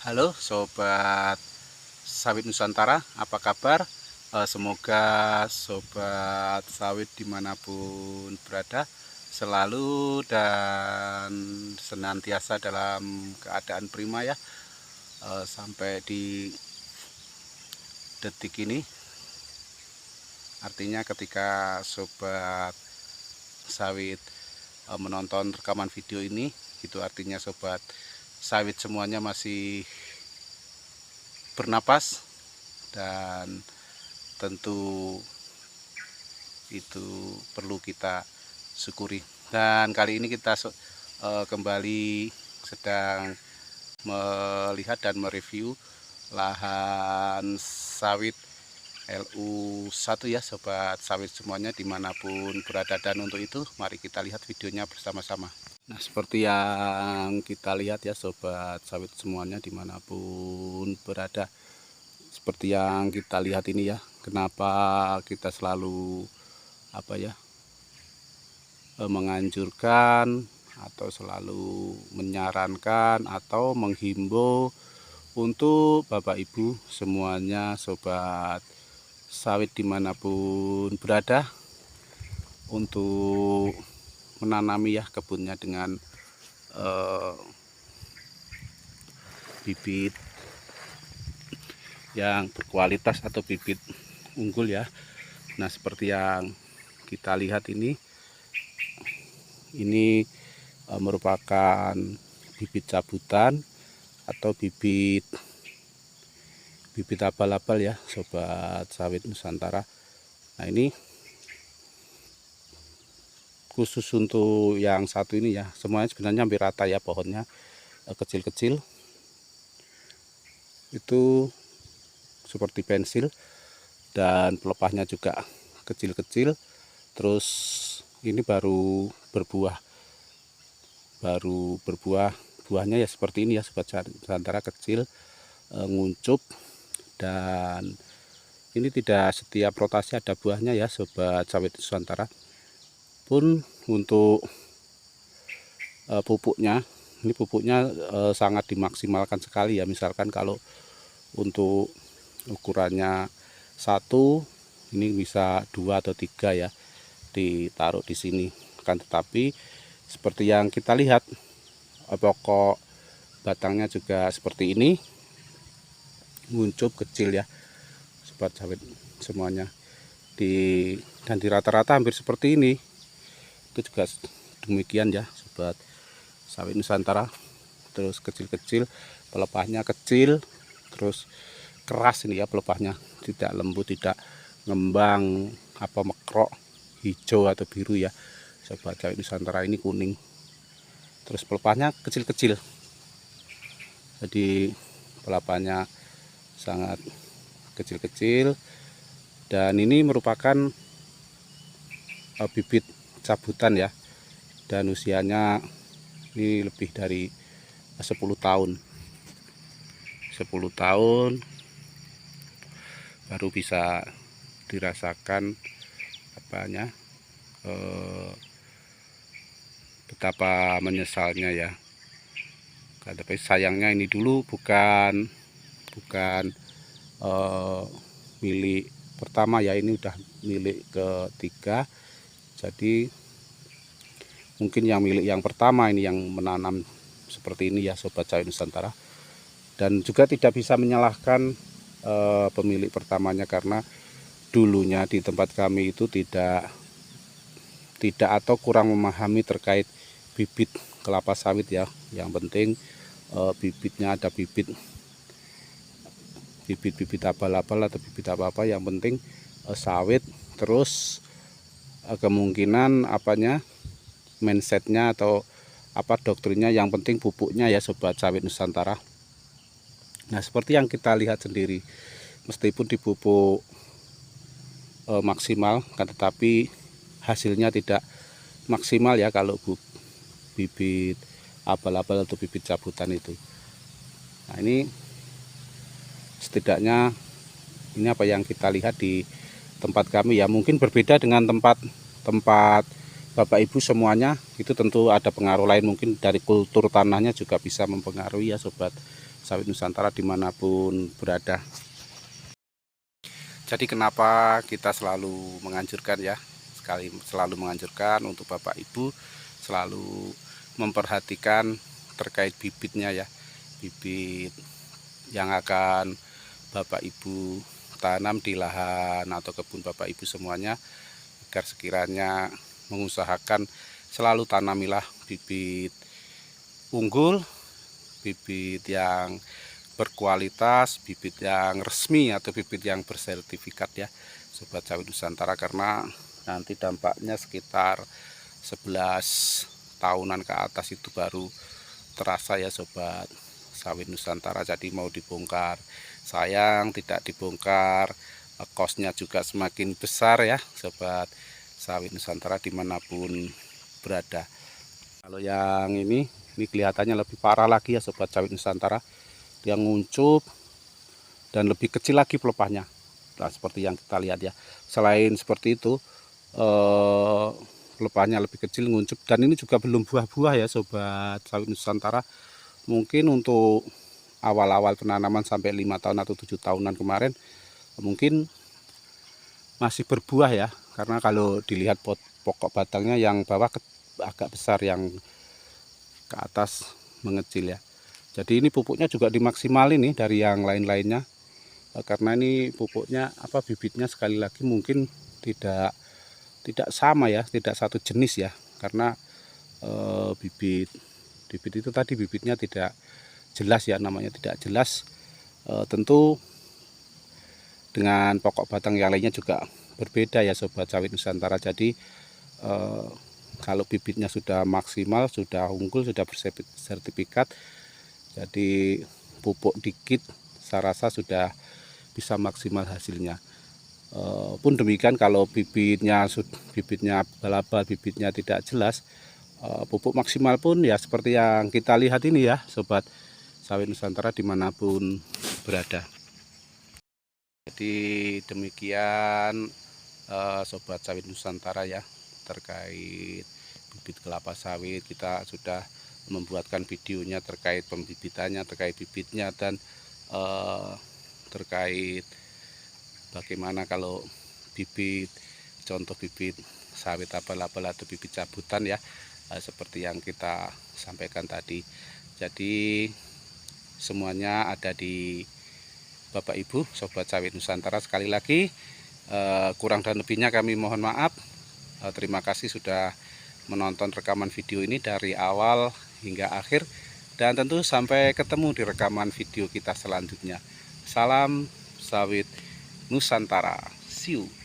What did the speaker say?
Halo Sobat Sawit Nusantara, apa kabar? Semoga Sobat Sawit dimanapun berada selalu dan senantiasa dalam keadaan prima ya. Sampai di detik ini, artinya ketika Sobat Sawit menonton rekaman video ini, itu artinya Sobat Sawit semuanya masih bernapas, dan tentu itu perlu kita syukuri. Dan kali ini kita kembali sedang melihat dan mereview lahan sawit LU1 ya Sobat Sawit semuanya dimanapun berada, dan untuk itu mari kita lihat videonya bersama-sama. Nah, seperti yang kita lihat ya Sobat Sawit semuanya dimanapun berada, seperti yang kita lihat ini ya, kenapa kita selalu menganjurkan atau selalu menyarankan atau menghimbau untuk Bapak Ibu semuanya Sobat Sawit dimanapun berada untuk menanami ya kebunnya dengan bibit yang berkualitas atau bibit unggul ya. Nah, seperti yang kita lihat ini merupakan bibit cabutan atau bibit abal-abal ya Sobat Sawit Nusantara. Nah, ini khusus untuk yang satu ini ya, semuanya sebenarnya hampir rata ya pohonnya, kecil-kecil itu seperti pensil, dan pelepahnya juga kecil-kecil. Terus ini baru berbuah, buahnya ya seperti ini ya Sobat Nusantara, kecil, nguncup, dan ini tidak setiap rotasi ada buahnya ya Sobat Sawit Nusantara. Pun untuk pupuknya, ini pupuknya sangat dimaksimalkan sekali ya. Misalkan kalau untuk ukurannya satu, ini bisa 2 atau 3 ya ditaruh di sini. Kan tetapi seperti yang kita lihat, pokok batangnya juga seperti ini, nguncup kecil ya Sobat Sawit semuanya, dan di rata-rata hampir seperti ini. Itu juga demikian ya Sobat Sawit Nusantara. Terus kecil-kecil, pelepahnya kecil, terus keras ini ya pelepahnya, tidak lembut, tidak ngembang mekrok hijau atau biru ya Sobat Sawit Nusantara. Ini kuning, terus pelepahnya kecil-kecil, jadi pelepahnya sangat kecil-kecil. Dan ini merupakan bibit cabutan ya, dan usianya ini lebih dari 10 tahun baru bisa dirasakan betapa menyesalnya ya. Tapi sayangnya ini dulu bukan milik pertama ya, ini udah milik ketiga. Jadi mungkin yang milik yang pertama ini yang menanam seperti ini ya Sobat Sawit Nusantara. Dan juga tidak bisa menyalahkan pemilik pertamanya, karena dulunya di tempat kami itu tidak atau kurang memahami terkait bibit kelapa sawit ya. Yang penting bibitnya ada bibit abal-abal atau bibit apa-apa, yang penting sawit. Terus kemungkinan mindsetnya atau doktrinnya, yang penting pupuknya ya Sobat Sawit Nusantara. Nah, seperti yang kita lihat sendiri, meskipun dipupuk maksimal, kan tetapi hasilnya tidak maksimal ya kalau bibit abal-abal atau bibit cabutan itu. Nah, ini setidaknya ini apa yang kita lihat di tempat kami ya. Mungkin berbeda dengan tempat Bapak Ibu semuanya, itu tentu ada pengaruh lain, mungkin dari kultur tanahnya juga bisa mempengaruhi ya Sobat sawit Nusantara dimanapun berada. Jadi kenapa kita selalu menganjurkan ya, selalu menganjurkan untuk Bapak Ibu selalu memperhatikan terkait bibitnya ya, bibit yang akan Bapak Ibu tanam di lahan atau kebun Bapak Ibu semuanya, agar sekiranya mengusahakan selalu tanamilah bibit unggul, bibit yang berkualitas, bibit yang resmi atau bibit yang bersertifikat ya Sobat Sawit Nusantara, karena nanti dampaknya sekitar 11 tahunan ke atas itu baru terasa ya Sobat Sawit Nusantara. Jadi mau dibongkar sayang, tidak dibongkar kosnya juga semakin besar ya Sobat Sawit Nusantara dimanapun berada. Kalau yang ini kelihatannya lebih parah lagi ya Sobat Sawit Nusantara, yang nguncup dan lebih kecil lagi pelepahnya. Nah, seperti yang kita lihat ya. Selain seperti itu, pelepahnya lebih kecil, nguncup, dan ini juga belum buah-buah ya Sobat Sawit Nusantara. Mungkin untuk awal-awal penanaman sampai 5 tahun atau 7 tahunan kemarin mungkin masih berbuah ya, karena kalau dilihat pokok batangnya yang bawah agak besar, yang ke atas mengecil ya. Jadi ini pupuknya juga dimaksimalin nih dari yang lain-lainnya, karena ini pupuknya bibitnya sekali lagi mungkin tidak sama ya, tidak satu jenis ya, karena bibit itu tadi bibitnya tidak jelas ya, namanya tidak jelas. Tentu dengan pokok batang yang lainnya juga berbeda ya Sobat Sawit Nusantara. Jadi kalau bibitnya sudah maksimal, sudah unggul, sudah bersertifikat, jadi pupuk dikit saya rasa sudah bisa maksimal hasilnya. Pun demikian kalau bibitnya balabal, bibitnya tidak jelas, pupuk maksimal pun ya seperti yang kita lihat ini ya Sobat Sawit Nusantara dimanapun berada. Jadi demikian Sobat Sawit Nusantara ya, terkait bibit kelapa sawit. Kita sudah membuatkan videonya terkait pembibitannya, terkait bibitnya, dan terkait bagaimana kalau bibit, contoh bibit sawit abal-abal atau bibit cabutan ya, seperti yang kita sampaikan tadi. Jadi semuanya ada di Bapak Ibu Sobat Sawit Nusantara. Sekali lagi kurang dan lebihnya kami mohon maaf. Terima kasih sudah menonton rekaman video ini dari awal hingga akhir, dan tentu sampai ketemu di rekaman video kita selanjutnya. Salam Sawit Nusantara, see you.